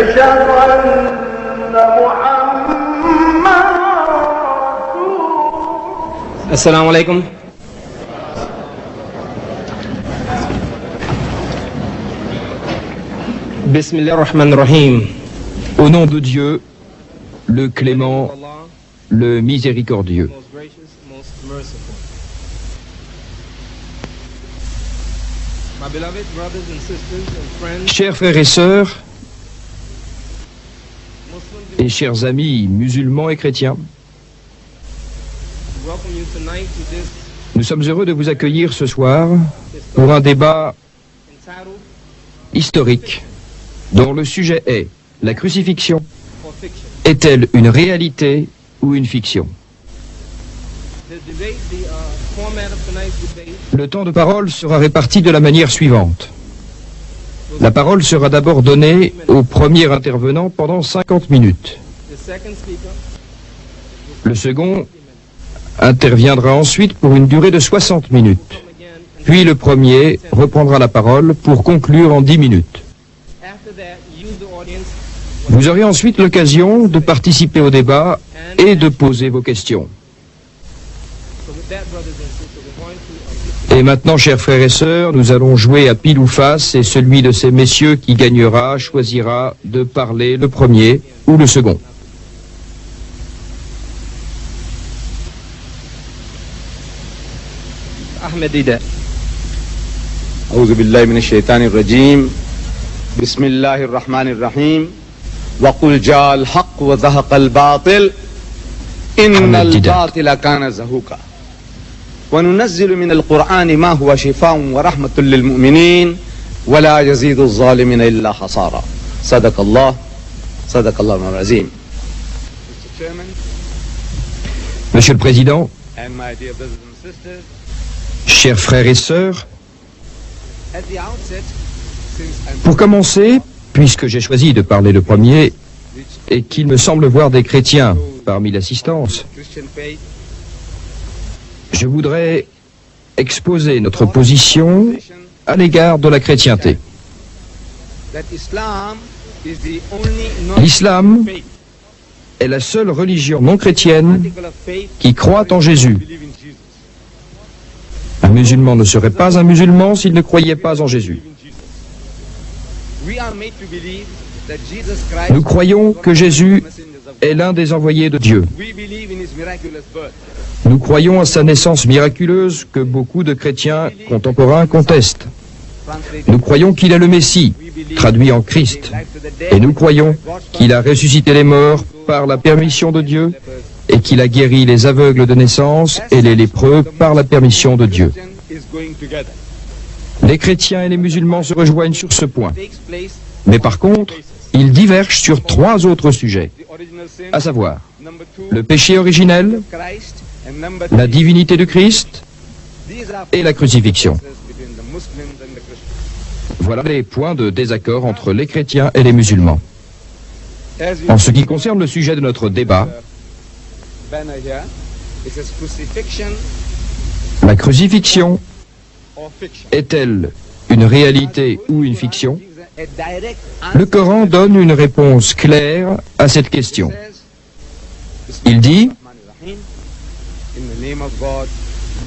أشهد أن محمد Assalamu alaikum. Bismillah ar-Rahman ar-Rahim. Au nom de Dieu, le clément, le miséricordieux. Most gracious, most merciful. My beloved brothers and sisters and friends, Chers frères et sœurs, Muslims, et chers amis musulmans et chrétiens, we welcome you tonight to this nous sommes heureux de vous accueillir ce soir pour un débat entitled historique dont le sujet est: la crucifixion For Fiction. est-elle une réalité ou une fiction? The debate, the format of tonight's debate Le temps de parole sera réparti de la manière suivante. La parole sera d'abord donnée au premier intervenant pendant 50 minutes. The second speaker Le second interviendra ensuite pour une durée de 60 minutes. come again, and Puis le premier reprendra la parole pour conclure en 10 minutes. after that, you, the audience, Vous aurez ensuite l'occasion de participer au débat et de poser vos questions. so with that, brothers and sisters, we're going to Et maintenant, chers frères et sœurs, nous allons jouer à pile ou face et celui de ces messieurs qui gagnera choisira de parler le premier ou le second. Ahmed Ida. أعوذ بالله من الشيطان الرجيم بسم الله الرحمن الرحيم وقل جاء الحق وزهق الباطل إن حمد ديدات. الباطل كان زهوقا وننزل من القرآن ما هو شفاء ورحمة للمؤمنين ولا يزيد الظالمين إلا خسارا صدق الله العظيم. Mr. Chairman Monsieur le Président, and my dear brothers and sisters, chers frères et sœurs, at the outset, since I'm pour commencer, puisque j'ai choisi de parler le premier et qu'il me semble voir des chrétiens parmi l'assistance, Christian faith, je voudrais exposer notre position à l'égard de la chrétienté. that Islam is the only L'islam faith, est la seule religion non chrétienne article of faith qui croit en Jésus. believe in Jesus. Un musulman ne serait pas un musulman s'il ne croyait pas en Jésus. We are made to believe that Jesus Christ Nous croyons que Jésus messengers of est l'un des envoyés de Dieu. We believe in his miraculous birth. Nous croyons à sa naissance miraculeuse que beaucoup de chrétiens contemporains contestent. Translated, Nous croyons qu'il est le Messie, we believe traduit en in Christ. life to the dead, Et nous croyons God's qu'il a ressuscité les morts par la permission de Dieu et qu'il a guéri les aveugles de naissance et les lépreux par la permission de Dieu. Christian is going together. Les chrétiens et les musulmans se rejoignent sur ce point. Takes place Mais par contre, ils divergent sur 3 autres sujets, the original sin, à savoir number 2, le péché originel, Christ, and number la 3, divinité de Christ these are et la crucifixion. between the Muslims and the Christians. Voilà les points de désaccord entre les chrétiens et les musulmans. As you En ce qui concerne le sujet de notre débat, banner here, it says crucifixion la crucifixion or fiction. est-elle une réalité ou une fiction? A direct Le answer Coran donne une réponse claire à cette question. says, Il dit: Bismillahir-Rahmanir-Rahim, in the name of God,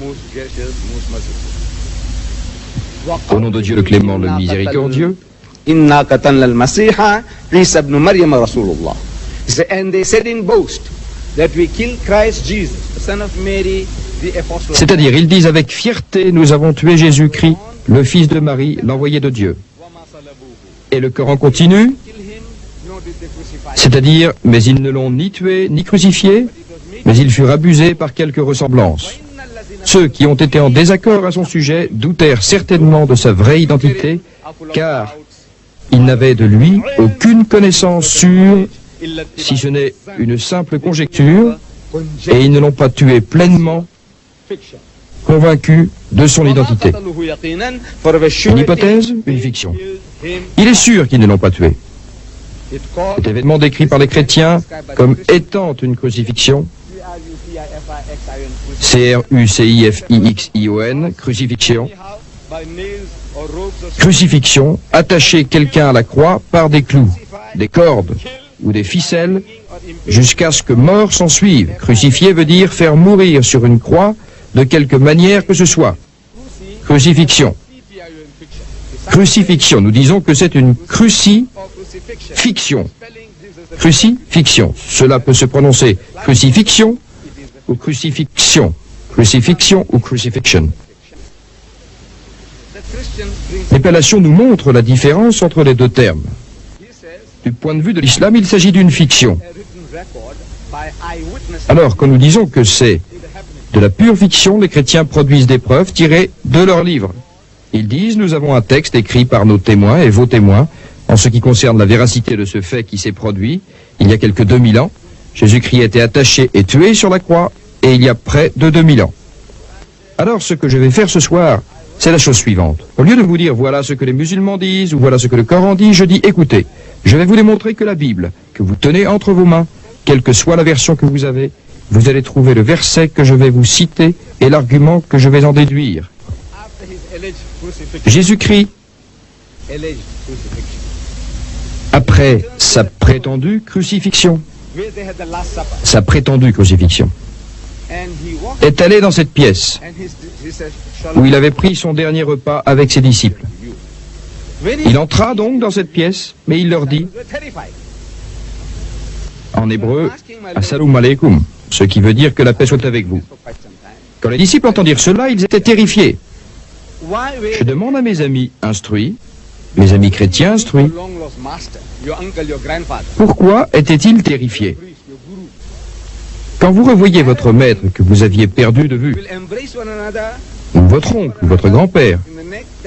most gracious, most merciful. Au nom de Dieu le clément, le miséricordieux, Inna qatalna al-Masiha Isa ibn Maryam Rasulullah. And they said in boast that we killed Christ Jesus, the son of Mary, the apostle of c'est-à-dire ils disent avec fierté: nous avons tué Jésus-Christ, le fils de Marie, l'envoyé de Dieu. Wama salabuhu. Et le Coran continue, Kill him, nor did they crucify him. c'est-à-dire mais ils ne l'ont ni tué ni crucifié, mais ils furent abusés par quelques ressemblances. Ceux qui ont été en désaccord à son sujet doutèrent certainement de sa vraie identité, car ils n'avaient de lui aucune connaissance sûre, si ce n'est une simple conjecture, et ils ne l'ont pas tué pleinement, convaincus de son identité. Une hypothèse, une fiction. Il est sûr qu'ils ne l'ont pas tué. Cet événement décrit par les chrétiens comme étant une crucifixion, C-R-U-C-I-F-I-X-I-O-N, crucifixion, attacher quelqu'un à la croix par des clous. des cordes ou des ficelles, jusqu'à ce que mort s'en suive. Crucifier veut dire faire mourir sur une croix de quelque manière que ce soit. Crucifixion. Crucifixion. Nous disons que c'est une crucifixion. Crucifixion. Cela peut se prononcer crucifixion ou crucifixion. Crucifixion ou crucifixion. L'épellation nous montre la différence entre les deux termes. Du point de vue de l'islam, il s'agit d'une fiction. Alors, quand nous disons que c'est de la pure fiction, les chrétiens produisent des preuves tirées de leurs livres. Ils disent, nous avons un texte écrit par nos témoins et vos témoins, en ce qui concerne la véracité de ce fait qui s'est produit, il y a quelques 2000 ans. Jésus-Christ a été attaché et tué sur la croix, et il y a près de 2000 ans. Alors, ce que je vais faire ce soir, c'est la chose suivante. Au lieu de vous dire, voilà ce que les musulmans disent, ou voilà ce que le Coran dit, je dis, écoutez, je vais vous démontrer que la Bible, que vous tenez entre vos mains, quelle que soit la version que vous avez, vous allez trouver le verset que je vais vous citer et l'argument que je vais en déduire. Jésus-Christ, après sa prétendue crucifixion, est allé dans cette pièce où il avait pris son dernier repas avec ses disciples. Il entra donc dans cette pièce, mais il leur dit, en hébreu, « Assalamu alaikum », ce qui veut dire que la paix soit avec vous. Quand les disciples entendirent cela, ils étaient terrifiés. Je demande à mes amis instruits, mes amis chrétiens instruits, pourquoi étaient-ils terrifiés? Quand vous revoyez votre maître que vous aviez perdu de vue, ou votre oncle, ou votre grand-père,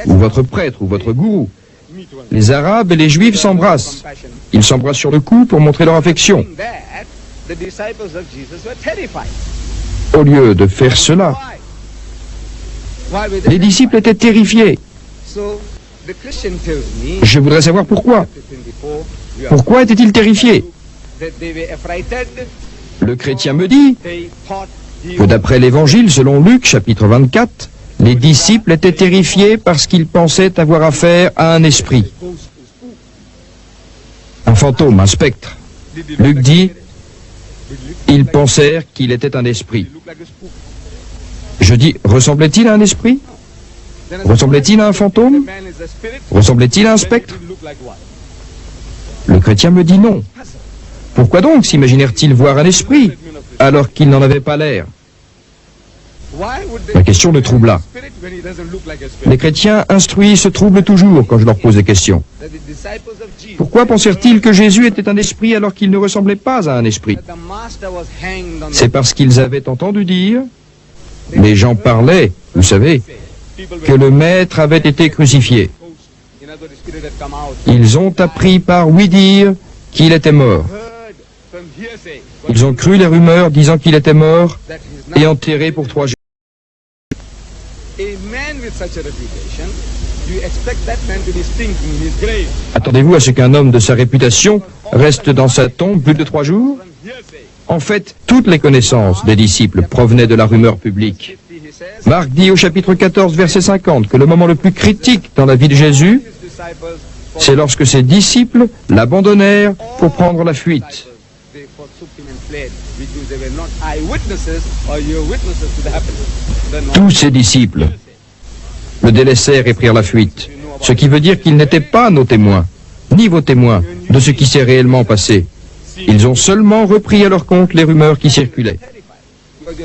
ou votre prêtre, ou votre gourou, les Arabes et les Juifs s'embrassent. Ils s'embrassent sur le cou pour montrer leur affection. Au lieu de faire cela, les disciples étaient terrifiés. Je voudrais savoir pourquoi. Pourquoi étaient-ils terrifiés? Le chrétien me dit que d'après l'Évangile, selon Luc, chapitre 24, les disciples étaient terrifiés parce qu'ils pensaient avoir affaire à un esprit, un fantôme, un spectre. Luc dit, ils pensèrent qu'il était un esprit. Je dis, ressemblait-il à un esprit? Ressemblait-il à un fantôme? Ressemblait-il à un spectre? Le chrétien me dit non. Pourquoi donc s'imaginèrent-ils voir un esprit alors qu'il n'en avait pas l'air? Ma question le troubla. Les chrétiens instruits se troublent toujours quand je leur pose des questions. Pourquoi pensèrent-ils que Jésus était un esprit alors qu'il ne ressemblait pas à un esprit? C'est parce qu'ils avaient entendu dire, les gens parlaient, vous savez, que le Maître avait été crucifié. Ils ont appris par ouï-dire qu'il était mort. Ils ont cru les rumeurs disant qu'il était mort et enterré pour 3 jours. Attendez-vous à ce qu'un homme de sa réputation reste dans sa tombe plus de 3 jours? En fait, toutes les connaissances des disciples provenaient de la rumeur publique. Marc dit au chapitre 14, verset 50, que le moment le plus critique dans la vie de Jésus, c'est lorsque ses disciples l'abandonnèrent pour prendre la fuite. Tous ses disciples le délaissèrent et prirent la fuite, ce qui veut dire qu'ils n'étaient pas nos témoins, ni vos témoins, de ce qui s'est réellement passé. Ils ont seulement repris à leur compte les rumeurs qui circulaient.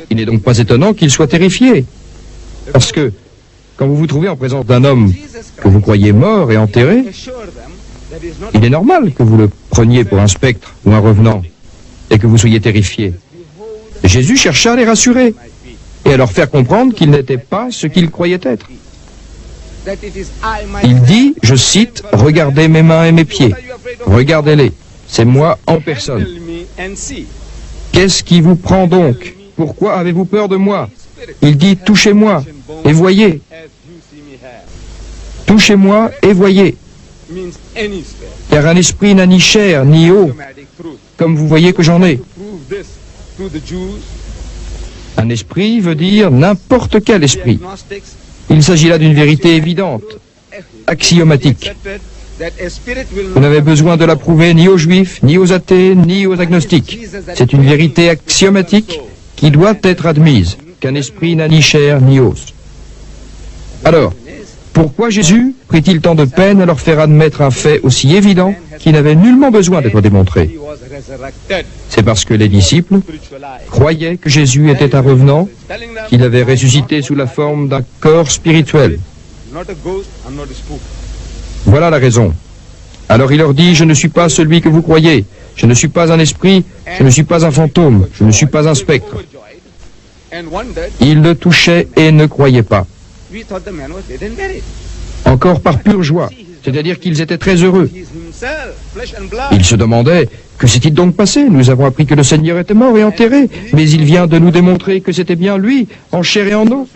Il n'est donc pas étonnant qu'ils soient terrifiés, parce que quand vous vous trouvez en présence d'un homme que vous croyez mort et enterré, il est normal que vous le preniez pour un spectre ou un revenant, et que vous soyez terrifiés. Jésus chercha à les rassurer, et à leur faire comprendre qu'ils n'étaient pas ce qu'ils croyaient être. Il dit, je cite, « Regardez mes mains et mes pieds, regardez-les, c'est moi en personne. Qu'est-ce qui vous prend donc? Pourquoi avez-vous peur de moi? » Il dit, « Touchez-moi et voyez. Touchez-moi et voyez. » Car un esprit n'a ni chair ni eau, comme vous voyez que j'en ai. Un esprit veut dire n'importe quel esprit. Il s'agit là d'une vérité évidente, axiomatique. Vous n'avez besoin de la prouver ni aux juifs, ni aux athées, ni aux agnostiques. C'est une vérité axiomatique qui doit être admise, qu'un esprit n'a ni chair ni os. Alors, pourquoi Jésus prit-il tant de peine à leur faire admettre un fait aussi évident qui n'avait nullement besoin d'être démontré? C'est parce que les disciples croyaient que Jésus était un revenant, qu'il avait ressuscité sous la forme d'un corps spirituel. Voilà la raison. Alors il leur dit, je ne suis pas celui que vous croyez, je ne suis pas un esprit, je ne suis pas un fantôme, je ne suis pas un spectre. Ils le touchaient et ne croyaient pas. Encore par pure joie, c'est-à-dire qu'ils étaient très heureux. Ils se demandaient, que s'est-il donc passé? Nous avons appris que le Seigneur était mort et enterré, mais il vient de nous démontrer que c'était bien lui, en chair et en eau.